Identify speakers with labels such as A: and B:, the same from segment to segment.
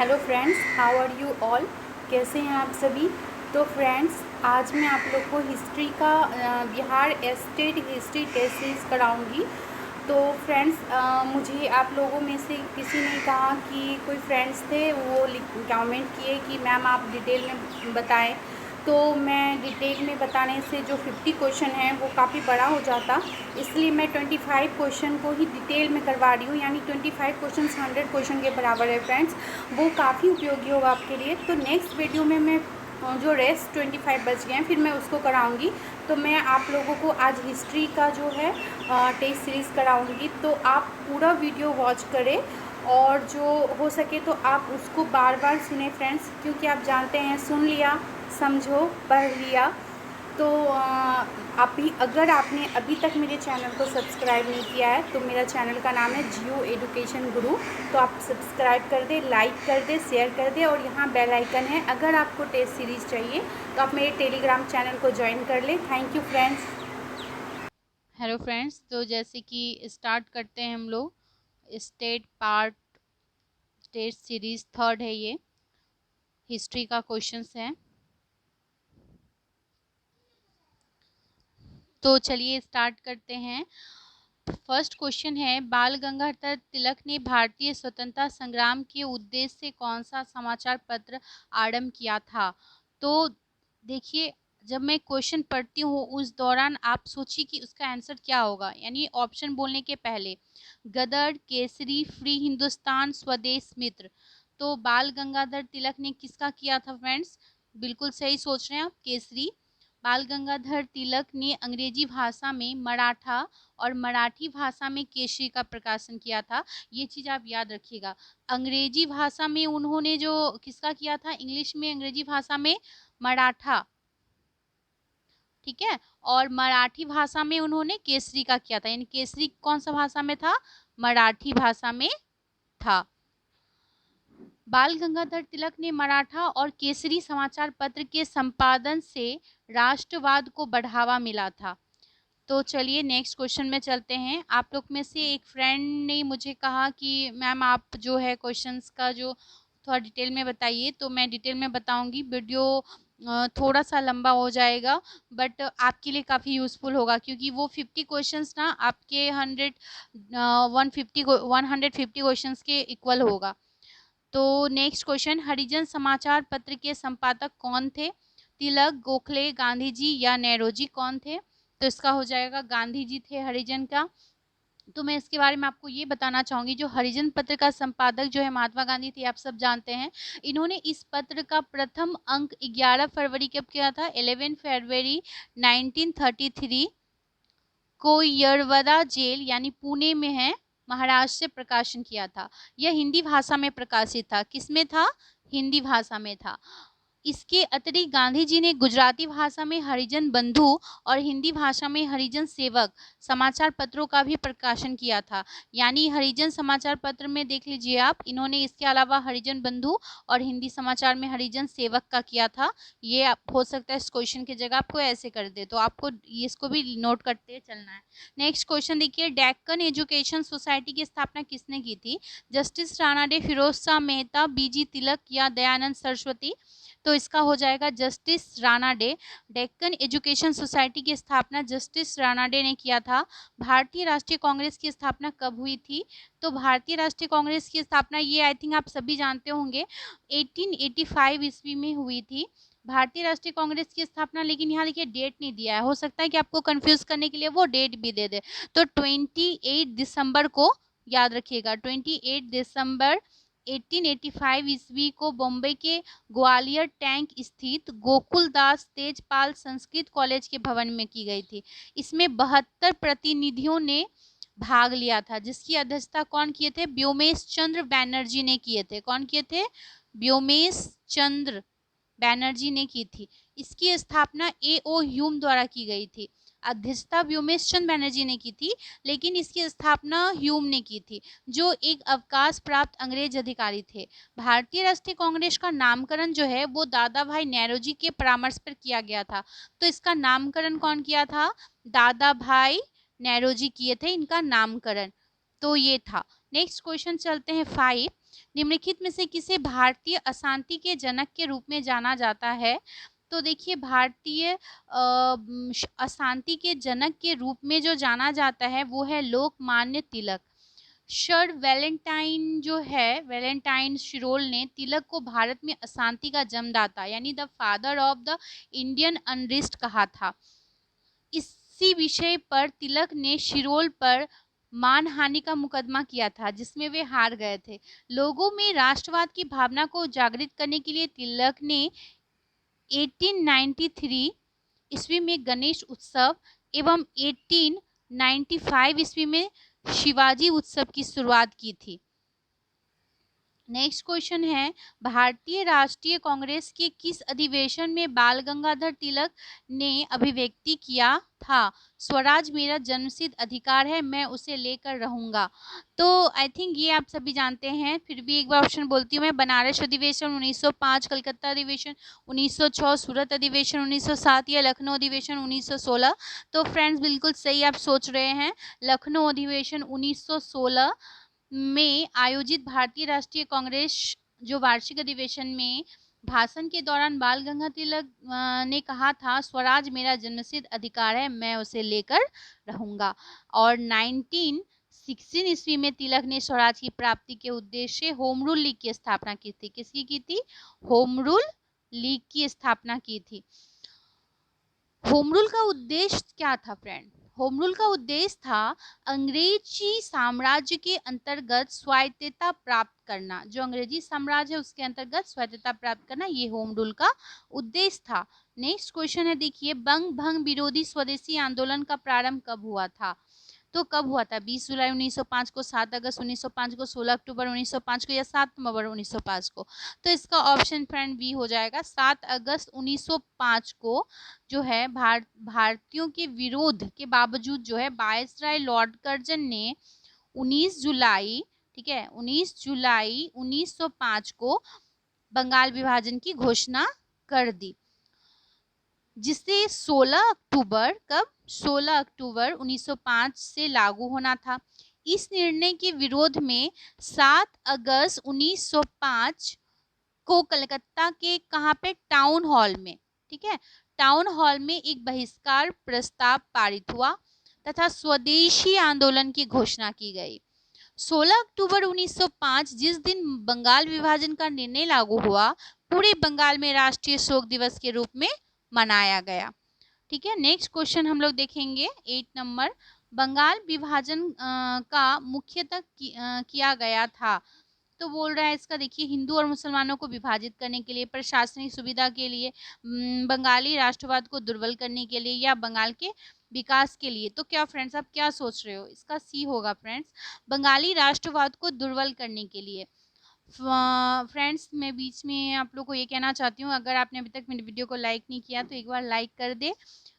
A: Hello friends, how are you all. कैसे हैं आप सभी। तो फ्रेंड्स, आज मैं आप लोग को हिस्ट्री का Bihar state history test series कराऊंगी। तो फ्रेंड्स, मुझे आप लोगों में से किसी ने कहा कि कोई फ्रेंड्स थे वो कमेंट किए कि मैम आप डिटेल में बताएं। तो मैं डिटेल में बताने से जो 50 क्वेश्चन है वो काफ़ी बड़ा हो जाता, इसलिए मैं 25 क्वेश्चन को ही डिटेल में करवा रही हूँ। यानी 25 क्वेश्चन 100 क्वेश्चन के बराबर है फ्रेंड्स। वो काफ़ी उपयोगी होगा आपके लिए। तो नेक्स्ट वीडियो में मैं जो रेस्ट 25 बच गए हैं फिर मैं उसको कराऊंगी। तो मैं आप लोगों को आज हिस्ट्री का जो है टेस्ट सीरीज़ कराऊंगी। तो आप पूरा वीडियो वॉच करें और जो हो सके तो आप उसको बार बार सुने फ्रेंड्स, क्योंकि आप जानते हैं सुन लिया समझो पढ़ लिया। तो अगर आपने अभी तक मेरे चैनल को सब्सक्राइब नहीं किया है तो मेरा चैनल का नाम है जियो एजुकेशन गुरु। तो आप सब्सक्राइब कर दें, लाइक कर दें, शेयर कर दें और यहाँ बेल आइकन है। अगर आपको टेस्ट सीरीज़ चाहिए तो आप मेरे टेलीग्राम चैनल को ज्वाइन कर लें। Thank you friends.
B: Hello friends, तो जैसे कि स्टार्ट करते हैं हम लोग। टेस्ट सीरीज थर्ड है, ये हिस्ट्री का क्वेश्चंस है। तो चलिए स्टार्ट करते हैं। फर्स्ट क्वेश्चन है, बाल गंगाधर तिलक ने भारतीय स्वतंत्रता संग्राम के उद्देश्य से कौन सा समाचार पत्र आरंभ किया था। तो देखिए, जब मैं क्वेश्चन पढ़ती हूँ उस दौरान आप सोचिए कि उसका आंसर क्या होगा। यानी ऑप्शन बोलने के पहले गदर, केसरी, फ्री हिंदुस्तान, स्वदेश मित्र। तो बाल गंगाधर तिलक ने किसका किया था फ्रेंड्स? बिल्कुल सही सोच रहे हैं आप, केसरी। बाल गंगाधर तिलक ने अंग्रेजी भाषा में मराठा और मराठी भाषा में केसरी का प्रकाशन किया था। ये चीज आप याद रखिएगा। अंग्रेजी भाषा में उन्होंने जो किसका किया था, इंग्लिश में अंग्रेजी भाषा में मराठा, ठीक है, और मराठी भाषा में उन्होंने केसरी का किया था। यानी केसरी कौन सा भाषा में था? मराठी भाषा में था। बाल गंगाधर तिलक ने मराठा और केसरी समाचार पत्र के संपादन से राष्ट्रवाद को बढ़ावा मिला था। तो चलिए नेक्स्ट क्वेश्चन में चलते हैं। आप लोग में से एक फ्रेंड ने मुझे कहा कि मैम आप जो है क्वेश्चंस का जो थोड़ा डिटेल में बताइए। तो मैं डिटेल में बताऊंगी। वीडियो थोड़ा सा लंबा हो जाएगा बट आपके लिए काफ़ी यूज़फुल होगा, क्योंकि वो 50 क्वेश्चंस ना आपके 150 क्वेश्चंस के इक्वल होगा। तो नेक्स्ट क्वेश्चन, हरिजन समाचार पत्र के संपादक कौन थे? तिलक, गोखले, गांधी जी या नेहरूजी कौन थे? तो इसका हो जाएगा गांधी जी थे हरिजन का। तो मैं इसके बारे में आपको ये बताना चाहूंगी, जो हरिजन पत्र का संपादक जो है महात्मा गांधी थे, आप सब जानते हैं। इन्होंने इस पत्र का प्रथम अंक 11 फरवरी कब किया था? 11 फरवरी 1933 को यरवदा जेल यानी पुणे में है, महाराष्ट्र से प्रकाशन किया था। यह हिंदी भाषा में प्रकाशित था। किसमें था? हिंदी भाषा में था। इसके अतिरिक्त गांधी जी ने गुजराती भाषा में हरिजन बंधु और हिंदी भाषा में हरिजन सेवक समाचार पत्रों का भी प्रकाशन किया था। यानी हरिजन समाचार पत्र में देख लीजिए आप, इन्होंने इसके अलावा हरिजन बंधु और हिंदी समाचार में हरिजन सेवक का किया था। ये हो सकता है इस क्वेश्चन की जगह आपको ऐसे कर दे, तो आपको इसको भी नोट करते चलना है। नेक्स्ट क्वेश्चन देखिए, डेक्कन एजुकेशन सोसाइटी की स्थापना किसने की थी? जस्टिस राणा डे, फिरोज शाह मेहता, बीजी तिलक या दयानंद सरस्वती? तो इसका हो जाएगा justice Rana day. Deccan education society की स्थापना जस्टिस राणा डे ने किया था। भारतीय राष्ट्रीय कांग्रेस की स्थापना कब हुई थी? तो भारतीय राष्ट्रीय कांग्रेस की स्थापना, ये आई थिंक आप सभी जानते होंगे, 1885 ईस्वी में हुई थी भारतीय राष्ट्रीय कांग्रेस की स्थापना। लेकिन यहाँ देखिए डेट नहीं दिया है, हो सकता है कि आपको कंफ्यूज करने के लिए वो डेट भी दे दे। तो 28 दिसंबर को याद रखिएगा, 28 दिसंबर 1885 ईस्वी को बॉम्बे के ग्वालियर टैंक स्थित गोकुलदास तेजपाल संस्कृत कॉलेज के भवन में की गई थी। इसमें 72 प्रतिनिधियों ने भाग लिया था, जिसकी अध्यक्षता कौन किए थे? व्योमेश चंद्र बैनर्जी ने किए थे। कौन किए थे? व्योमेश चंद्र बैनर्जी ने की थी। इसकी स्थापना A.O. ह्यूम द्वारा की गई थी। अध्यक्षता व्योमेश चंद्र बैनर्जी ने की थी, लेकिन इसकी स्थापना ह्यूम ने की थी, जो एक अवकाश प्राप्त अंग्रेज अधिकारी थे। भारतीय राष्ट्रीय कांग्रेस का नामकरण जो है वो दादा भाई नेहरूजी के परामर्श पर किया गया था। तो इसका नामकरण कौन किया था? दादा भाई नेहरूजी किए थे इनका नामकरण। तो ये था। नेक्स्ट क्वेश्चन चलते हैं 5। निम्नलिखित में से किसे भारतीय अशांति के जनक के रूप में जाना जाता है? तो देखिए, भारतीय अशांति के जनक के रूप में जो जाना जाता है वो है लोकमान्य तिलक। सर वैलेंटाइन जो है, वैलेंटाइन शिरोल ने तिलक को भारत में अशांति का जन्मदाता यानी the father of the Indian unrest कहा था। इसी विषय पर तिलक ने शिरोल पर मानहानि का मुकदमा किया था जिसमें वे हार गए थे। लोगों में राष्ट्रवाद की भावना को जागृत करने के लिए तिलक ने 1893 ईस्वी में गणेश उत्सव एवं 1895 ईस्वी में शिवाजी उत्सव की शुरुआत की थी। नेक्स्ट क्वेश्चन है, भारतीय राष्ट्रीय कांग्रेस के किस अधिवेशन में बाल गंगाधर तिलक ने अभिव्यक्ति किया था? स्वराज मेरा जन्मसिद्ध अधिकार है, मैं उसे लेकर रहूंगा। तो आई थिंक ये आप सभी जानते हैं, फिर भी एक बार ऑप्शन बोलती हूँ मैं। बनारस अधिवेशन 1905, कलकत्ता अधिवेशन 1906, सूरत अधिवेशन 1907 या लखनऊ अधिवेशन 1916। तो फ्रेंड्स बिल्कुल सही आप सोच रहे हैं, लखनऊ अधिवेशन 1916 में आयोजित भारतीय राष्ट्रीय कांग्रेस जो वार्षिक अधिवेशन में भाषण के दौरान बाल गंगाधर तिलक ने कहा था, स्वराज मेरा जन्मसिद्ध अधिकार है, मैं उसे लेकर रहूंगा। और 1916 ईस्वी में तिलक ने स्वराज की प्राप्ति के उद्देश्य से होम रूल लीग की स्थापना की थी। किसकी की थी? होम रूल लीग की स्थापना की थी। होम रूल का उद्देश्य क्या था फ्रेंड? होम रूल का उद्देश्य था अंग्रेजी साम्राज्य के अंतर्गत स्वायत्तता प्राप्त करना। जो अंग्रेजी साम्राज्य है उसके अंतर्गत स्वायत्तता प्राप्त करना, ये होम रूल का उद्देश्य था। नेक्स्ट क्वेश्चन है, देखिए, बंग भंग विरोधी स्वदेशी आंदोलन का प्रारंभ कब हुआ था? तो कब हुआ था? 20 जुलाई 1905 को, 7 अगस्त 1905 को, 16 अक्टूबर 1905 को या 7 नवंबर 1905 को? तो इसका ऑप्शन फ्रेंड बी हो जाएगा, 7 अगस्त 1905 को जो है भारतीयों के विरोध के बावजूद जो है वायसराय लॉर्ड कर्जन ने 19 जुलाई, ठीक है, 19 जुलाई 1905 को बंगाल विभाजन की घोषणा कर दी, जिससे 16 अक्टूबर, कब? 16 अक्टूबर 1905 से लागू होना था। इस निर्णय के विरोध में 7 अगस्त 1905 को कलकत्ता के कहाँ पे? टाउन हॉल में, ठीक है, टाउन हॉल में एक बहिष्कार प्रस्ताव पारित हुआ तथा स्वदेशी आंदोलन की घोषणा की गई। 16 अक्टूबर 1905 जिस दिन बंगाल विभाजन का निर्णय लागू हुआ, पूरे बंगाल में राष्ट्रीय शोक दिवस के रूप में मनाया गया। ठीक है, नेक्स्ट क्वेश्चन हम लोग देखेंगे 8 नंबर, बंगाल विभाजन का मुख्यतः किया गया था। तो बोल रहा है इसका, देखिए, हिंदू और मुसलमानों को विभाजित करने के लिए, प्रशासनिक सुविधा के लिए, बंगाली राष्ट्रवाद को दुर्बल करने के लिए, या बंगाल के विकास के लिए। तो क्या फ्रेंड्स आप क्या सोच रहे हो? इसका सी होगा फ्रेंड्स, बंगाली राष्ट्रवाद को दुर्बल करने के लिए। फ्रेंड्स मैं बीच में आप लोग को ये कहना चाहती हूँ, अगर आपने अभी तक मेरी वीडियो को लाइक नहीं किया तो एक बार लाइक कर दे,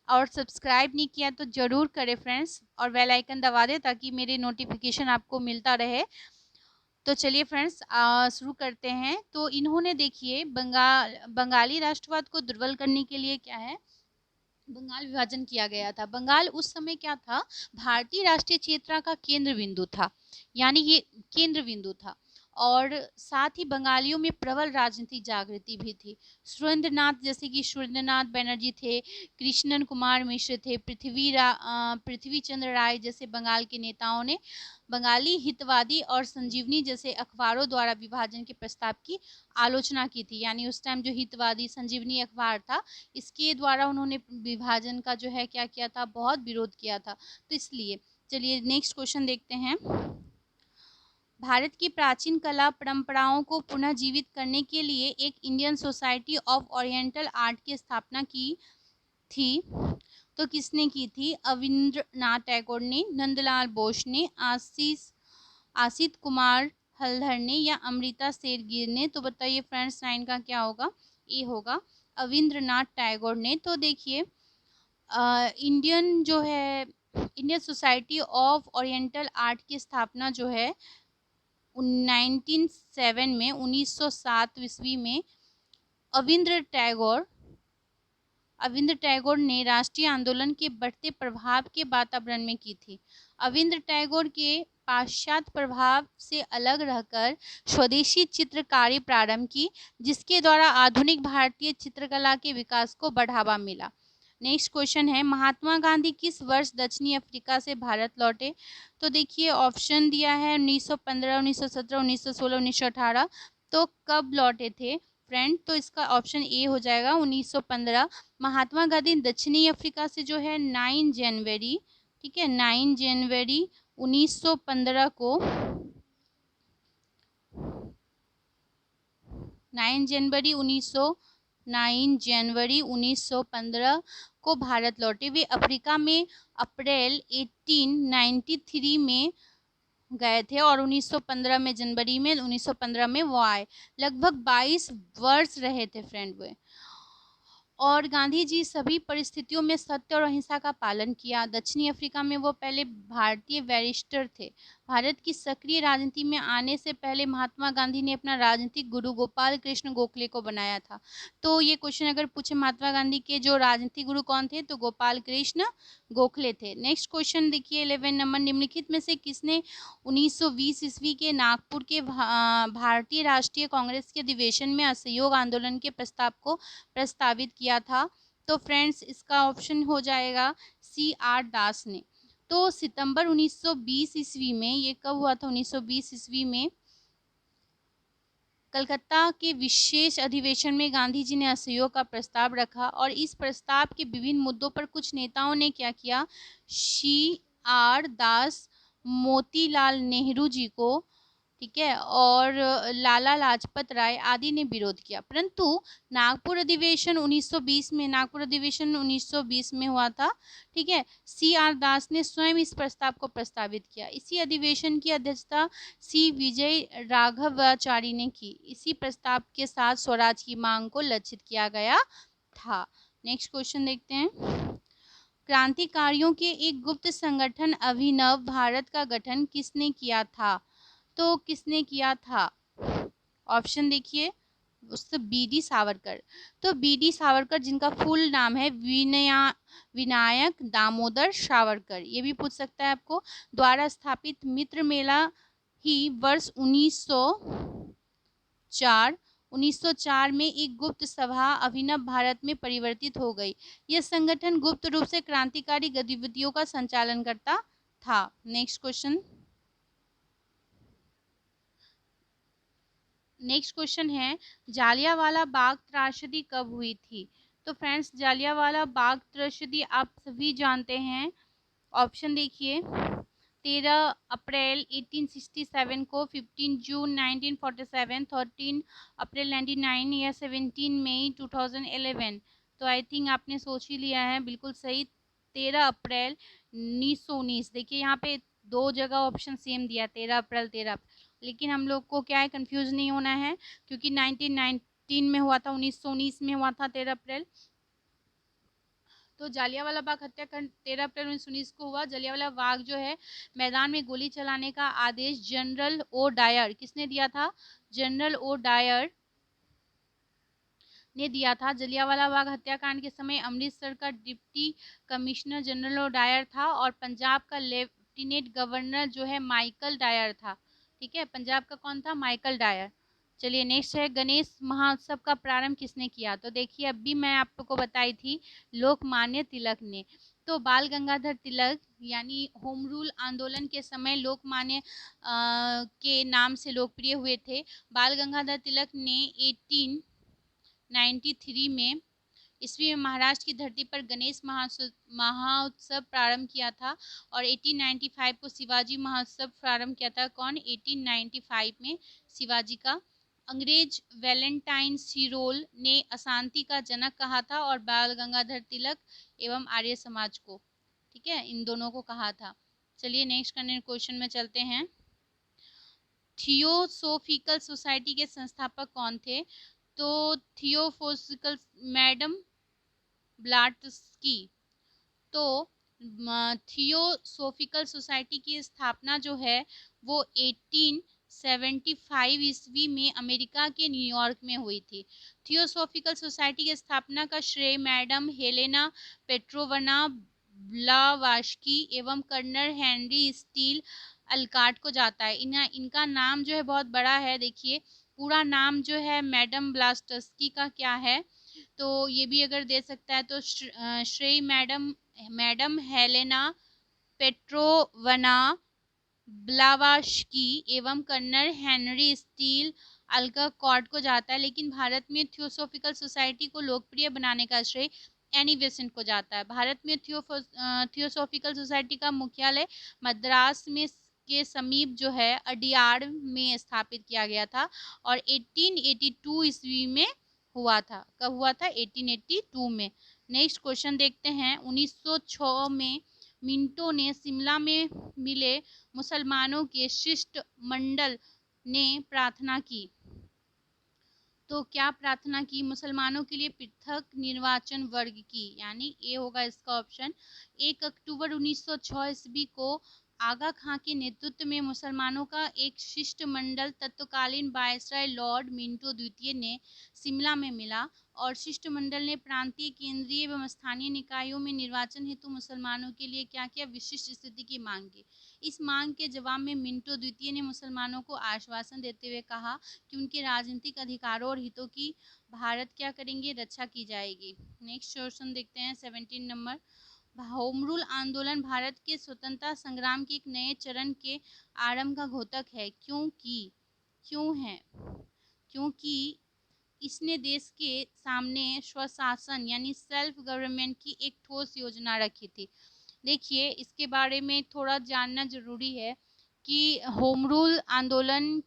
B: और सब्सक्राइब नहीं किया तो ज़रूर करें फ्रेंड्स, और बेल आइकन दबा दे ताकि मेरे नोटिफिकेशन आपको मिलता रहे। तो चलिए फ्रेंड्स शुरू करते हैं। तो इन्होंने, देखिए, बंगाली राष्ट्रवाद को दुर्बल करने के लिए क्या है, बंगाल विभाजन किया गया था। बंगाल उस समय क्या था? भारतीय राष्ट्रीय चेतना का केंद्र बिंदु था, यानी ये केंद्र बिंदु था, और साथ ही बंगालियों में प्रबल राजनीतिक जागृति भी थी। सुरेंद्रनाथ, जैसे कि सुरेंद्रनाथ बनर्जी थे, कृष्णन कुमार मिश्र थे, पृथ्वी चंद्र राय जैसे बंगाल के नेताओं ने बंगाली हितवादी और संजीवनी जैसे अखबारों द्वारा विभाजन के प्रस्ताव की आलोचना की थी। यानी उस टाइम जो हितवादी संजीवनी अखबार था, इसके द्वारा उन्होंने विभाजन का जो है क्या किया था? बहुत विरोध किया था। तो इसलिए चलिए नेक्स्ट क्वेश्चन देखते हैं। भारत की प्राचीन कला परंपराओं को पुनः जीवित करने के लिए एक Indian society of oriental art की स्थापना की थी। तो किसने की थी? अविंद्रनाथ टैगोर ने, नंदलाल बोस ने, आसित कुमार हल्दर ने, या अमृता शेरगिल ने? तो बताइए फ्रेंड्स, 9 का क्या होगा? ए होगा, अविंद्रनाथ टैगोर ने। तो देखिए, इंडियन जो है Indian society of oriental art की स्थापना जो है 1907 में, 1907 ईस्वी में अविंद्र टैगोर ने राष्ट्रीय आंदोलन के बढ़ते प्रभाव के वातावरण में की थी। अविंद्र टैगोर के पाश्चात्य प्रभाव से अलग रहकर स्वदेशी चित्रकारी प्रारंभ की, जिसके द्वारा आधुनिक भारतीय चित्रकला के विकास को बढ़ावा मिला। नेक्स्ट क्वेश्चन है, महात्मा गांधी किस वर्ष दक्षिणी अफ्रीका से भारत लौटे? तो देखिए ऑप्शन दिया है 1915, 1917, 1916, 1918। तो कब लौटे थे फ्रेंड? तो इसका ऑप्शन ए हो जाएगा 1915। महात्मा गांधी दक्षिणी अफ्रीका से जो है 9 जनवरी, ठीक है, 9 जनवरी 1915 को 9 जनवरी 1915 को भारत लौटे। वे अफ्रीका में अप्रैल 1893 में गए थे और 1915 में, जनवरी में 1915 में वो आए। लगभग 22 वर्ष रहे थे फ्रेंड वे। और गांधी जी सभी परिस्थितियों में सत्य और अहिंसा का पालन किया। दक्षिणी अफ्रीका में वो पहले भारतीय बैरिस्टर थे। भारत की सक्रिय राजनीति में आने से पहले महात्मा गांधी ने अपना राजनीतिक गुरु गोपाल कृष्ण गोखले को बनाया था। तो ये क्वेश्चन अगर पूछे महात्मा गांधी के जो राजनीतिक गुरु कौन थे, तो गोपाल कृष्ण गोखले थे। नेक्स्ट क्वेश्चन देखिए 11 नंबर, निम्नलिखित में से किसने 1920 ईस्वी के नागपुर के भारतीय राष्ट्रीय कांग्रेस के अधिवेशन में असहयोग आंदोलन के प्रस्ताव को प्रस्तावित किया था? तो फ्रेंड्स इसका ऑप्शन हो जाएगा CR दास ने। तो सितंबर 1920 ईस्वी में, ये कब हुआ था? 1920 ईस्वी में कलकत्ता के विशेष अधिवेशन में गांधी जी ने असहयोग का प्रस्ताव रखा और इस प्रस्ताव के विभिन्न मुद्दों पर कुछ नेताओं ने क्या किया? CR दास, मोतीलाल नेहरू जी को, ठीक है, और लाला लाजपत राय आदि ने विरोध किया। परंतु नागपुर अधिवेशन 1920 में हुआ था, ठीक है। CR दास ने स्वयं इस प्रस्ताव को प्रस्तावित किया। इसी अधिवेशन की अध्यक्षता C विजय राघवाचारी ने की। इसी प्रस्ताव के साथ स्वराज की मांग को लक्षित किया गया था। नेक्स्ट क्वेश्चन देखते हैं, क्रांतिकारियों के एक गुप्त संगठन अभिनव भारत का गठन किसने किया था? तो किसने किया था? ऑप्शन देखिए, उससे BD सावरकर। तो BD सावरकर, जिनका फुल नाम है विनायक दामोदर सावरकर, ये भी पूछ सकता है आपको, द्वारा स्थापित मित्र मेला ही वर्ष 1904 में एक गुप्त सभा अभिनव भारत में परिवर्तित हो गई। यह संगठन गुप्त रूप से क्रांतिकारी गतिविधियों का संचालन करता था। नेक्स्ट क्वेश्चन है, जालियांवाला बाग त्रासदी कब हुई थी? तो फ्रेंड्स जालियांवाला बाग त्रासदी आप सभी जानते हैं। ऑप्शन देखिए, 13 अप्रैल 1867 को, 15 जून 1947, 13 अप्रैल 1999 या 17 मई 2011। तो आई थिंक आपने सोच ही लिया है, बिल्कुल सही, 13 अप्रैल 1919। देखिए यहाँ पे दो जगह ऑप्शन सेम दिया, 13 अप्रैल 13 अप्रैल, लेकिन हम लोग को क्या है, कंफ्यूज नहीं होना है, क्योंकि 1919 में हुआ था, 1919 में हुआ था 13 अप्रैल। तो जालियांवाला बाग हत्याकांड 13 अप्रैल 1919 को हुआ। जालियांवाला बाग जो है, मैदान में गोली चलाने का आदेश जनरल ओ डायर, किसने दिया था? जनरल ओ डायर ने दिया था। जलियांवाला बाग हत्याकांड के समय अमृतसर का deputy commissioner general O Dyer था और पंजाब का लेफ्टिनेंट गवर्नर जो है माइकल डायर था, ठीक है। पंजाब का कौन था? Michael Dyer. चलिए नेक्स्ट है, गणेश महोत्सव का प्रारंभ किसने किया? तो देखिए अभी मैं आपको बताई थी, लोकमान्य तिलक ने। तो बाल गंगाधर तिलक यानी होम रूल आंदोलन के समय लोकमान्य के नाम से लोकप्रिय हुए थे। बाल गंगाधर तिलक ने 1893 में ईस्वी में महाराष्ट्र की धरती पर गणेश महोत्सव प्रारंभ किया था और 1895 को शिवाजी महोत्सव प्रारंभ किया था। कौन? 1895 में शिवाजी का। अंग्रेज वैलेंटाइन सिरोल ने अशांति का जनक कहा था और बाल गंगाधर तिलक एवं आर्य समाज को, ठीक है, इन दोनों को कहा था। चलिए नेक्स्ट क्वेश्चन में चलते हैं, थियोसोफिकल सोसाइटी के संस्थापक कौन थे? तो थियोसोफिकल मैडम ब्लाट्स्की। तो थियोसोफिकल सोसाइटी की स्थापना जो है वो 1875 ईस्वी में अमेरिका के न्यूयॉर्क में हुई थी। थियोसोफिकल सोसाइटी की स्थापना का श्रेय मैडम हेलेना पेट्रोवना ब्लावास्की एवं कर्नल हेनरी स्टील अलकाट को जाता है। इनका नाम जो है बहुत बड़ा है। देखिए पूरा नाम जो है मैडम ब्लास्टस्की का क्या है, तो ये भी अगर दे सकता है तो श्री मैडम हेलेना पेट्रोवना ब्लावाश्की एवं कर्नल हेनरी स्टील अल्काकॉर्ड को जाता है। लेकिन भारत में थियोसॉफिकल सोसाइटी को लोकप्रिय बनाने का श्रेय एनी बेसेंट को जाता है। भारत में थियोसॉफिकल सोसाइटी का मुख्यालय मद्रास में के समीप जो है अडियार में स्थापित किया गया था और 1882 ईस्वी में हुआ था। कब हुआ था? 1882 में। नेक्स्ट क्वेश्चन देखते हैं। 1906 में मिंटो ने शिमला में मिले मुसलमानों के शिष्ट मंडल ने प्रार्थना की। तो क्या प्रार्थना की? मुसलमानों के लिए पृथक निर्वाचन वर्ग की, यानी ए होगा इसका ऑप्शन। 1 अक्टूबर 1906 ईस्वी को आगा खां के नेतृत्व में मुसलमानों का एक शिष्टमंडल तत्कालीन वायसराय लॉर्ड मिंटो द्वितीय ने शिमला में मिला और शिष्टमंडल ने प्रांतीय, केंद्रीय एवं स्थानीय निकायों में निर्वाचन हेतु मुसलमानों के लिए क्या किया? विशिष्ट स्थिति की मांग की। इस मांग के जवाब में मिंटो द्वितीय ने मुसलमानों को आश्वासन देते हुए कहा कि उनके राजनीतिक अधिकारों और हितों की भारत क्या करेंगे? रक्षा की जाएगी। नेक्स्ट क्वेश्चन देखते हैं 17 नंबर। होम रूल आंदोलन भारत के स्वतंत्रता संग्राम के एक नए चरण के आरंभ का घोतक है। क्योंकि इसने देश के सामने स्वशासन यानी सेल्फ गवर्नमेंट की एक ठोस योजना रखी थी। देखिए इसके बारे में थोड़ा जानना जरूरी है कि होम रूल आंदोलन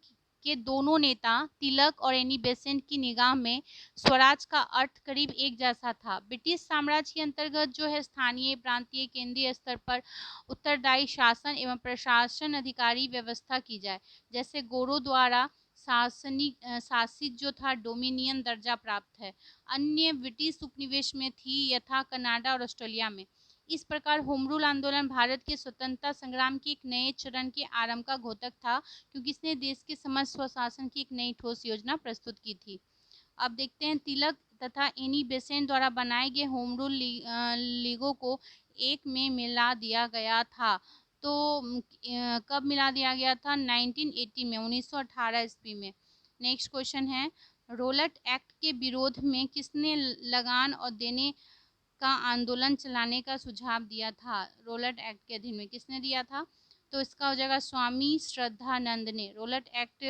B: के दोनों नेता तिलक और एनी बेसेंट की निगाह में स्वराज का अर्थ करीब एक जैसा था। ब्रिटिश साम्राज्य के अंतर्गत जो है स्थानीय, प्रांतीय, केंद्रीय स्तर पर उत्तरदायी शासन एवं प्रशासन अधिकारी व्यवस्था की जाए। जैसे गोरों द्वारा शासित जो था डोमिनियन दर्जा प्राप्त है। अन्य ब्रिटिश उपनिवेश में थी यथा कनाडा और ऑस्ट्रेलिया में। इस प्रकार होम रूल आंदोलन भारत के स्वतंत्रता संग्राम के एक नए चरण के आरंभ का घोतक था, क्योंकि इसने देश के समस्त स्वशासन की एक नई ठोस योजना प्रस्तुत की थी। अब देखते हैं तिलक तथा एनी बेसेंट द्वारा बनाए गए होम रूल लीगों को एक में मिला दिया गया था। तो कब मिला दिया गया था? 1980 में, 1918 ईस्वी में। नेक्स्ट क्वेश्चन है रोलट एक्ट के विरोध में किसने लगान और देने का आंदोलन चलाने का सुझाव दिया था? रोलट एक्ट के अधीन में किसने दिया था? तो इसका हो जाएगा स्वामी श्रद्धानंद ने। रोलट एक्ट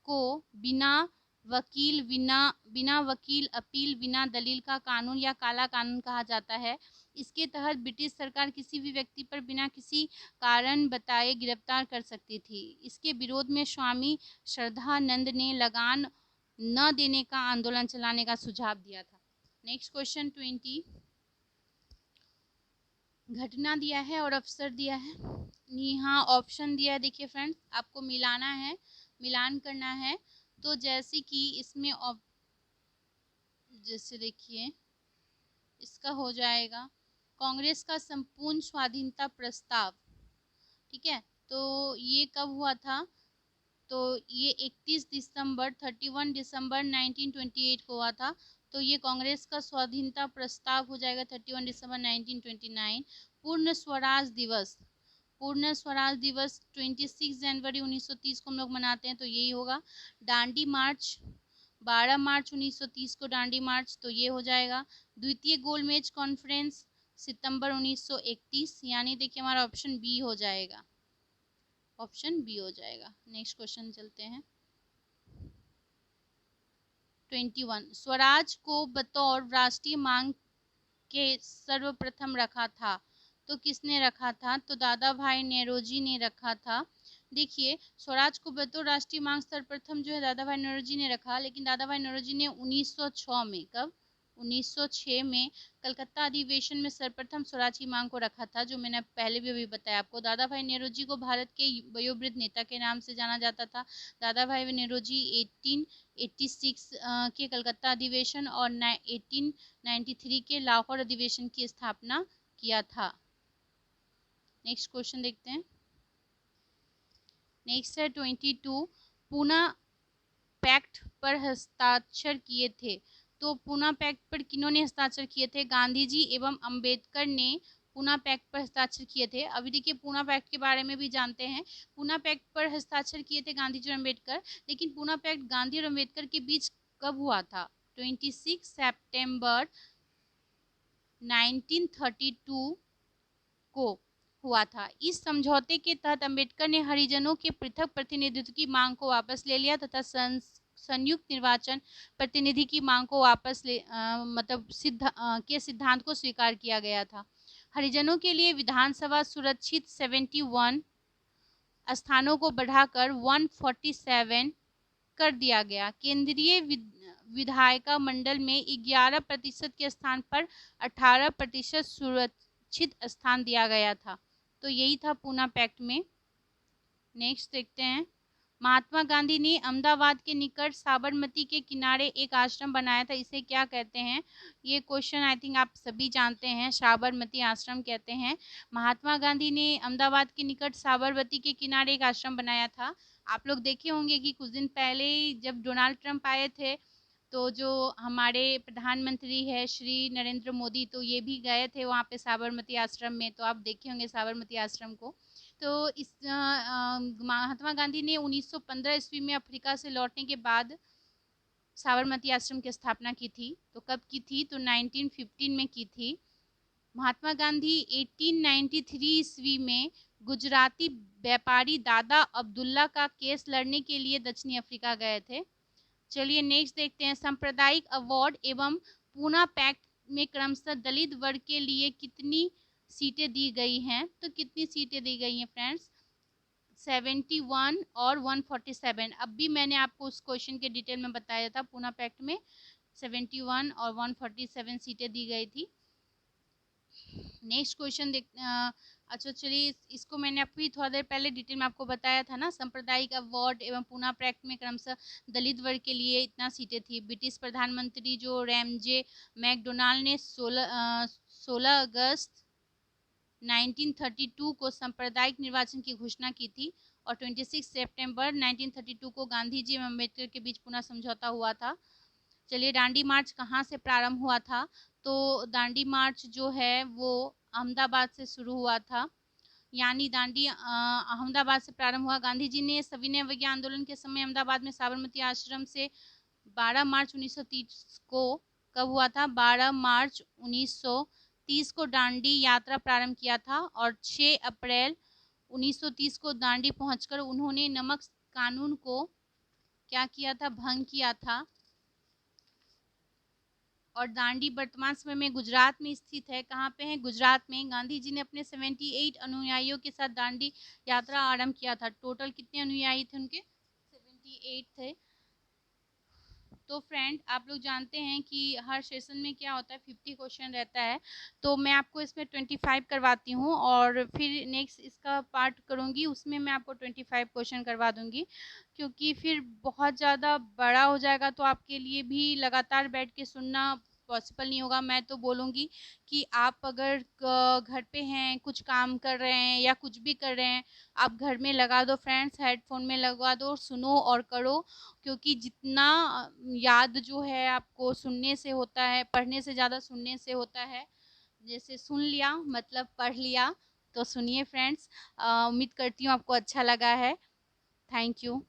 B: को बिना वकील अपील बिना दलील का कानून या काला कानून कहा जाता है। इसके तहत ब्रिटिश सरकार किसी भी व्यक्ति पर बिना किसी कारण बताए गिरफ्तार कर सकती थी। इसके विरोध में स्वामी श्रद्धानंद ने लगान न देने का आंदोलन चलाने का सुझाव दिया था। Next question 20। घटना दिया है और अवसर दिया है। यहाँ ऑप्शन दिया है। देखिए फ्रेंड्स, आपको मिलाना है, मिलान करना है। तो जैसे कि इसमें जैसे देखिए इसका हो जाएगा कांग्रेस का संपूर्ण स्वाधीनता प्रस्ताव। ठीक है, तो ये कब हुआ था? तो ये 31 दिसंबर 1928 को हुआ था। तो ये कांग्रेस का स्वाधीनता प्रस्ताव हो जाएगा 31 दिसंबर 1929। पूर्ण स्वराज दिवस 26 जनवरी 1930 को हम लोग मनाते हैं, तो यही होगा। दांडी मार्च 12 मार्च 1930 को दांडी मार्च, तो ये हो जाएगा। द्वितीय गोलमेज कॉन्फ्रेंस सितंबर 1931, यानी देखिए हमारा ऑप्शन बी हो जाएगा। ऑप्शन बी हो जाएगा। नेक्स्ट क्वेश्चन चलते हैं 21। स्वराज को बतौर राष्ट्रीय मांग के सर्वप्रथम रखा था, तो किसने रखा था? तो दादा भाई नेरोजी ने रखा था। देखिए स्वराज को बतौर राष्ट्रीय मांग सर्वप्रथम जो है दादा भाई नेरोजी ने रखा, लेकिन दादा भाई नेरोजी ने 1906 में, कब? 1906 में कलकत्ता अधिवेशन में सर्वप्रथम स्वराज की मांग को रखा था, जो मैंने पहले भी अभी बताया आपको। दादा भाई नेरोजी को भारत के वयोवृद्ध नेता के नाम से जाना जाता था। दादा भाई नेरोजी 1886 के कलकत्ता अधिवेशन और 1893 के लाहौर अधिवेशन की स्थापना किया था। नेक्स्ट क्वेश्चन देखते हैं। नेक्स्ट है 22। पूना पैक्ट पर हस्ताक्षर किए थे। तो पूना पैक्ट पर किन्होंने हस्ताक्षर किए थे? गांधी जी एवं अंबेडकर ने पूना पैक्ट पर हस्ताक्षर किए थे? अभी देखिए पूना पैक्ट के बारे में भी जानते हैं। पूना पैक्ट पर हस्ताक्षर किए थे गांधी जी और अम्बेडकर, लेकिन पूना पैक्ट गांधी और अम्बेडकर के बीच कब हुआ था? 26 सितंबर 1932 को हुआ था। इस समझौते के तहत अम्बेडकर ने हरिजनों के पृथक प्रतिनिधित्व की मांग को वापस ले लिया तथा संयुक्त निर्वाचन प्रतिनिधि की मांग को वापस मतलब के सिद्धांत को स्वीकार किया गया था। हरिजनों के लिए विधानसभा सुरक्षित 71 स्थानों को बढ़ाकर 147 कर दिया गया। केंद्रीय विधायिका मंडल में 11% के स्थान पर 18% सुरक्षित स्थान दिया गया था। तो यही था पूना पैक्ट में। नेक्स्ट देखते हैं। महात्मा गांधी ने अहमदाबाद के निकट साबरमती के किनारे एक आश्रम बनाया था, इसे क्या कहते हैं? ये क्वेश्चन आई थिंक आप सभी जानते हैं, साबरमती आश्रम कहते हैं। महात्मा गांधी ने अहमदाबाद के निकट साबरमती के किनारे एक आश्रम बनाया था। आप लोग देखे होंगे कि कुछ दिन पहले जब डोनाल्ड ट्रंप आए थे, तो जो हमारे प्रधानमंत्री है श्री नरेंद्र मोदी, तो ये भी गए थे वहाँ पे साबरमती आश्रम में, तो आप देखे होंगे साबरमती आश्रम को। तो इस महात्मा गांधी ने 1915 ईस्वी में अफ्रीका से लौटने के बाद साबरमती आश्रम की स्थापना की थी। तो कब की थी? तो 1915 में की थी। महात्मा गांधी 1893 ईस्वी में गुजराती व्यापारी दादा अब्दुल्ला का केस लड़ने के लिए दक्षिणी अफ्रीका गए थे। चलिए नेक्स्ट देखते हैं। सांप्रदायिक अवार्ड एवं पूना पैक्ट में क्रमशः दलित वर्ग के लिए कितनी सीटें दी गई हैं? तो कितनी सीटें दी गई हैं फ्रेंड्स? 71 और 147। अब भी मैंने आपको उस क्वेश्चन के डिटेल में बताया था। पूना पैक्ट में 71 और 147 सीटें दी गई थी। नेक्स्ट क्वेश्चन देख अच्छा चलिए इसको मैंने अभी थोड़ा देर पहले डिटेल में आपको बताया था ना। सांप्रदायिक अवार्ड एवं पूना पैक्ट में क्रमशः दलित वर्ग के लिए इतना सीटें थी। ब्रिटिश प्रधानमंत्री जो रैमजे मैकडोनाल्ड ने 16 अगस्त 1932 को सांप्रदायिक निर्वाचन की घोषणा की थी और 26 सितंबर 1932 को गांधी जी एवं अम्बेडकर के बीच पुनः समझौता हुआ था। चलिए दांडी मार्च कहाँ से प्रारंभ हुआ था? तो दांडी मार्च जो है वो अहमदाबाद से शुरू हुआ था, यानी दांडी अहमदाबाद से प्रारंभ हुआ। गांधी जी ने सविनय अवज्ञा आंदोलन के समय अहमदाबाद में साबरमती आश्रम से 12 मार्च 1930 को कब हुआ था? 12 मार्च 1930 को दांडी यात्रा प्रारंभ किया था और 6 अप्रैल 1930 को दांडी पहुंचकर उन्होंने नमक कानून को क्या किया था? भंग किया था। और दांडी वर्तमान समय में गुजरात में स्थित है। कहाँ पे है? गुजरात में। गांधी जी ने अपने 78 अनुयायियों के साथ दांडी यात्रा आरंभ किया था। टोटल कितने अनुयायी थे उनके? 78 थे। तो फ्रेंड आप लोग जानते हैं कि हर सेशन में क्या होता है, 50 क्वेश्चन रहता है। तो मैं आपको इसमें 25 करवाती हूँ और फिर नेक्स्ट इसका पार्ट करूँगी, उसमें मैं आपको 25 क्वेश्चन करवा दूँगी, क्योंकि फिर बहुत ज़्यादा बड़ा हो जाएगा तो आपके लिए भी लगातार बैठ के सुनना पॉसिबल नहीं होगा। मैं तो बोलूँगी कि आप अगर घर पे हैं, कुछ काम कर रहे हैं या कुछ भी कर रहे हैं, आप घर में लगा दो फ्रेंड्स, हेडफोन में लगवा दो, सुनो और करो, क्योंकि जितना याद जो है आपको सुनने से होता है, पढ़ने से ज़्यादा सुनने से होता है। जैसे सुन लिया मतलब पढ़ लिया। तो सुनिए फ्रेंड्स, उम्मीद करती हूँ आपको अच्छा लगा है। Thank you.